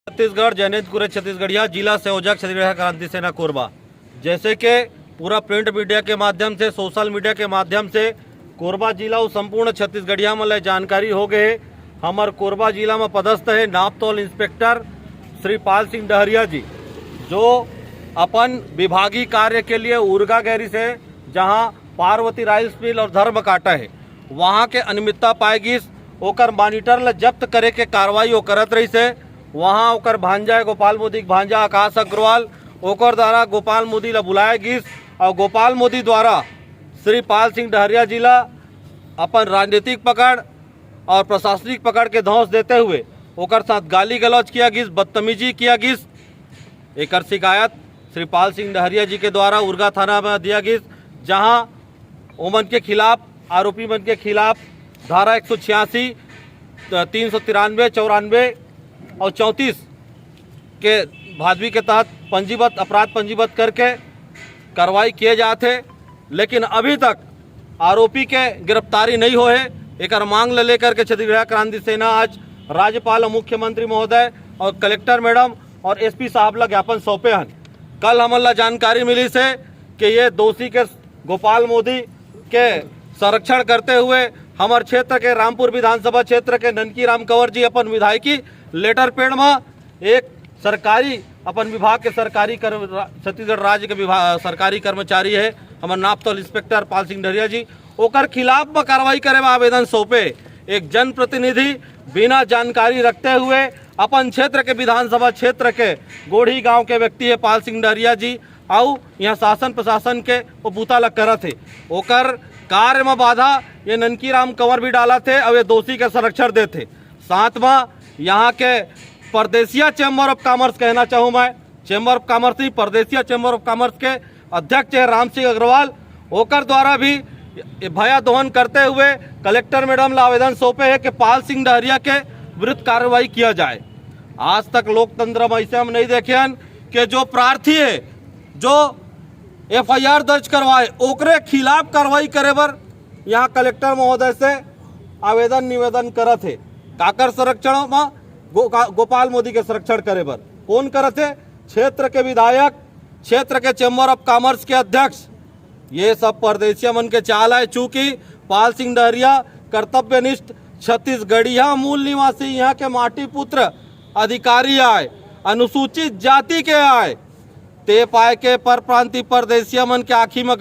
छत्तीसगढ़ जैनेन्द्र कुरे छत्तीसगढ़िया जिला संयोजक छत्तीसगढ़ क्रांति सेना कोरबा। जैसे कि पूरा प्रिंट मीडिया के माध्यम से, सोशल मीडिया के माध्यम से कोरबा जिला और संपूर्ण छत्तीसगढ़िया में जानकारी हो गए। हमार कोरबा जिला में पदस्थ है नापतौल इंस्पेक्टर श्री पाल सिंह डहरिया जी, जो अपन विभागीय कार्य के लिए उर्गा गैरी से जहां पार्वती राइस मिल और धर्म काटा है वहां के अनियमितता पाएगी, ओकर मॉनिटर ल जब्त करे के कार्रवाई करत रही से। वहाँ ओकर भांजा है गोपाल मोदी के भांजा आकाश अग्रवाल, ओकर द्वारा गोपाल मोदी ला बुलाया गिस और गोपाल मोदी द्वारा श्री पाल सिंह डहरिया जी ला अपन राजनीतिक पकड़ और प्रशासनिक पकड़ के धौंस देते हुए ओकर साथ गाली गलौज किया गिस, बदतमीजी किया गिस। एक शिकायत श्री पाल सिंह डहरिया जी के द्वारा उर्गा थाना में दिया गिस, जहाँ ओमन के खिलाफ, आरोपी मन के खिलाफ धारा 186, 393, 94 और 34 के भादवी के तहत पंजीबद्ध अपराध पंजीबद्ध करके कार्रवाई किए जाते, लेकिन अभी तक आरोपी के गिरफ्तारी नहीं हो है। एक मांग ले लेकर के छत्तीसगढ़ क्रांति सेना आज राज्यपाल और मुख्यमंत्री महोदय और कलेक्टर मैडम और एसपी साहब ला ज्ञापन सौंपे हैं। कल हमला जानकारी मिली से कि ये दोषी के गोपाल मोदी के संरक्षण करते हुए हमारे क्षेत्र के रामपुर विधानसभा क्षेत्र के ननकी राम कंवर जी अपन विधायकी लेटर पेड़ में एक सरकारी अपन विभाग के सरकारी छत्तीसगढ़ राज्य के सरकारी कर्मचारी है हमारे नापतौल इंस्पेक्टर पाल सिंह डहरिया जी, ओकर खिलाफ में कार्रवाई करे में आवेदन सौंपे। एक जनप्रतिनिधि बिना जानकारी रखते हुए अपन क्षेत्र के विधानसभा क्षेत्र के गोढ़ी गांव के व्यक्ति है पाल सिंह डहरिया जी, आउ यहाँ शासन प्रशासन के वो बूता लग कर थे, ओकर कार्य में बाधा ये ननकी राम कंवर भी डाला थे और ये दोषी के संरक्षण देते। साथ में यहाँ के परदेसिया चैम्बर ऑफ कॉमर्स कहना चाहूँ मैं, चैम्बर ऑफ कॉमर्स ही परदेसिया चैम्बर ऑफ कॉमर्स के अध्यक्ष है राम सिंह अग्रवाल, ओकर द्वारा भी भया दोहन करते हुए कलेक्टर मैडम ला आवेदन सौंपे है कि पाल सिंह डहरिया के विरुद्ध कार्रवाई किया जाए। आज तक लोकतंत्र में ऐसे हम नहीं देखे हैं कि जो प्रार्थी है जो FIR दर्ज करवाए ओकरे खिलाफ कार्रवाई करे बर यहाँ कलेक्टर महोदय से आवेदन निवेदन करत है। काकर संरक्षण में गोपाल मोदी के संरक्षण करे बर कौन करत है? क्षेत्र के विधायक, क्षेत्र के चैम्बर ऑफ कॉमर्स के अध्यक्ष, ये सब परदेसिया मन के चाल है। चूंकि पाल सिंह डहरिया कर्तव्यनिष्ठ छत्तीसगढ़िया मूल निवासी यहाँ के माटी पुत्र अधिकारी आए, अनुसूचित जाति के आए, ते पाए के परप्रांतीय परदेसिया मन के आँखी में